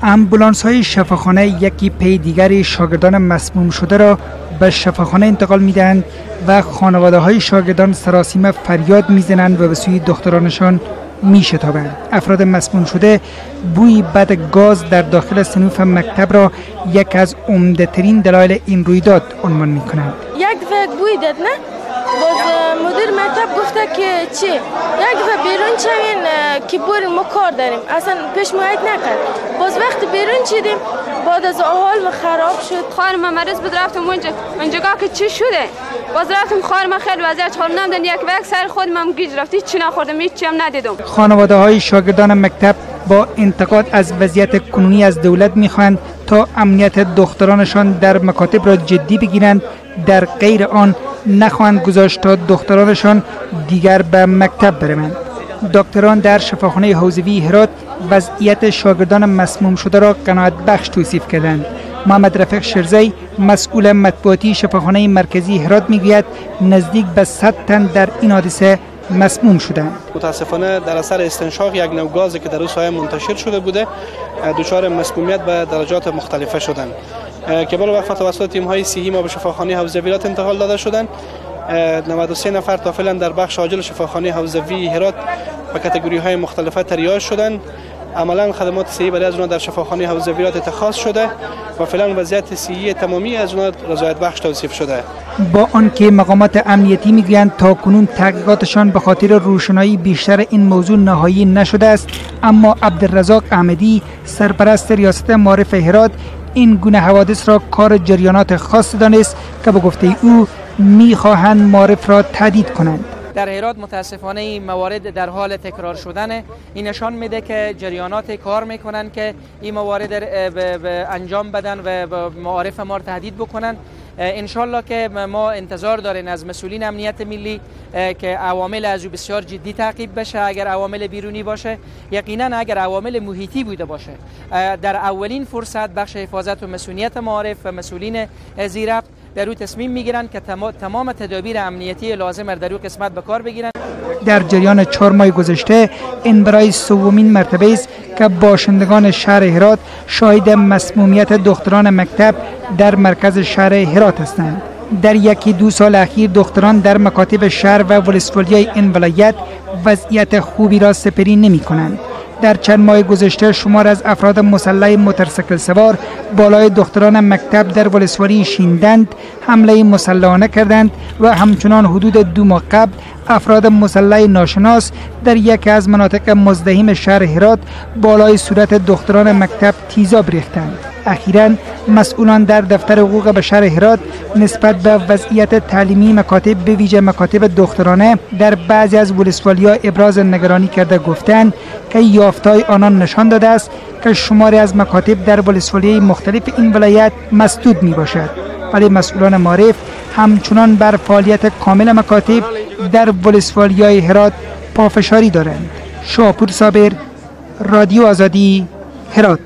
امبولانس های شفاخانه یکی پی دیگری شاگردان مسموم شده را به شفاخانه انتقال میدهند و خانواده های شاگردان سراسیمه فریاد میزنند و به سوی دخترانشان میشتابند. افراد مسموم شده بوی بد گاز در داخل صنوف مکتب را یک از عمده ترین دلایل این رویداد عنوان میکنند. یک دفعه بوی داد نه؟ باز مدیر مکتب گفته که چی؟ یک دفعه بیرون چوین که بریم ما کار داریم. اصلا پیش مایت نکرد. باز وقتی بیرون چیدیم بعد از حال خراب شد. خواهرم مریض بود رفتم اونجا که چی شده؟ باز رفتم خواهرم خیلی وضعیت حال نمیدن یک وقت سر خودم هم گیج رفت هیچ چی نخوردم هیچ چی هم ندیدم. خانواده های شاگردان مکتب با انتقاد از وضعیت کنونی از دولت میخواهند تا امنیت دخترانشان در مکاتب را جدی بگیرند، در غیر آن نخواهند گذاشت تا دخترانشان دیگر به مکتب بروند. دکتران در شفاخانه حوزوی هرات وضعیت شاگردان مسموم شده را قناعت بخش توصیف کردند. محمد رفیق شرزی مسئول مطبوعاتی شفاخانه مرکزی هرات میگوید نزدیک به 100 تن در این حادثه مسموم شدند. متاسفانه در اثر استنشاق یک نوع گازی که در اون سایه منتشر شده بوده دچار مسمومیت به درجات مختلفه شدند که برای وقت توسط تیم‌های صحی ما به شفاخانه حوزوی هرات انتقال داده شدند. 93 نفر تا فعلا در بخش عاجل شفاخانه حوزوی هرات به کاتگوری‌های مختلفه تریاج شدند. عملا خدمات صحی برای از اونها در شفاخانه حوزوی هرات اتخاذ شده و فعلا وضعیت صحی تمامی از اونها رضایت بخش توصیف شده. با آنکه مقامات امنیتی میگویند تا کنون تحقیقاتشان به خاطر روشنایی بیشتر این موضوع نهایی نشده است، اما عبدالرزاق احمدی سرپرست ریاست معارف هرات این گونه حوادث را کار جریانات خاص دانست که به گفته او میخواهند معارف را تهدید کنند. در هرات متاسفانه این موارد در حال تکرار شدن، این نشان میده که جریانات کار میکنن که این موارد انجام بدن و معارف ما را تهدید بکنن. انشالله که ما انتظار داریم از مسئولین امنیت ملی که عوامل از او بسیار جدی تعقیب بشه. اگر عوامل بیرونی باشه، یقینا اگر عوامل محیطی بوده باشه، در اولین فرصت بخش حفاظت و مسئولیت معارف و مسئولین زیرفت در او تصمیم میگیرند که تمام تدابیر امنیتی لازم در او قسمت به کار بگیرند. در جریان 4 ماه گذشته این برای سومین مرتبه است که باشندگان شهر هرات شاهد مسمومیت دختران مکتب در مرکز شهر هرات هستند. در 1-2 سال اخیر دختران در مکاتب شهر و ولسوالیای این ولایت وضعیت خوبی را سپری نمی کنند. در چند ماه گذشته شمار از افراد مسلح موتورسیکل سوار بالای دختران مکتب در ولسوالی شیندند، حمله مسلحانه کردند و همچنان حدود 2 ماه قبل افراد مسلح ناشناس در یکی از مناطق مزدحم شهر هرات بالای صورت دختران مکتب تیزاب ریختند. اخیراً مسئولان در دفتر حقوق بشر هرات نسبت به وضعیت تعلیمی مکاتب به ویژه مکاتب دخترانه در بعضی از ولسوالی‌ها ابراز نگرانی کرده گفتند که یافته‌های آنان نشان داده است که شماری از مکاتب در ولسوالی‌های مختلف این ولایت مسدود میباشد، ولی مسئولان معارف همچنان بر فعالیت کامل مکاتب در ولسوالی‌های هرات پافشاری دارند. شاپور صابر، رادیو آزادی، هرات.